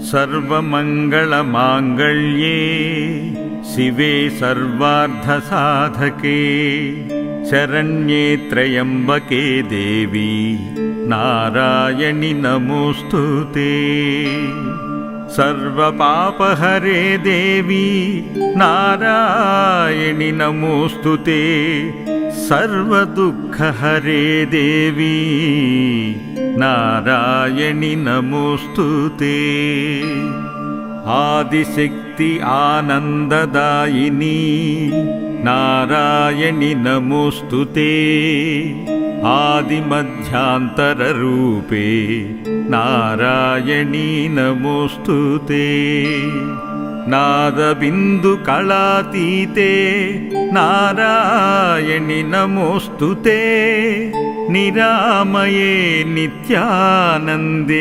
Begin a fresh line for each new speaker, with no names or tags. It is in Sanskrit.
सर्वमङ्गलमाङ्गल्ये शिवे सर्वार्थसाधके शरण्ये त्र्यम्बके देवी नारायणि नमोऽस्तुते। सर्वपापहरे देवी नारायणि नमोऽस्तुते। सर्वदुःखहरे देवी नारायणि नमोऽस्तुते। आदिशक्ति आनन्ददायिनी नारायणि नमोऽस्तुते। आदिमध्यान्तररूपे नारायणि नमोऽस्तुते। नादबिन्दुकलातीते नारायणि नमोऽस्तुते। निरामये नित्यानन्दे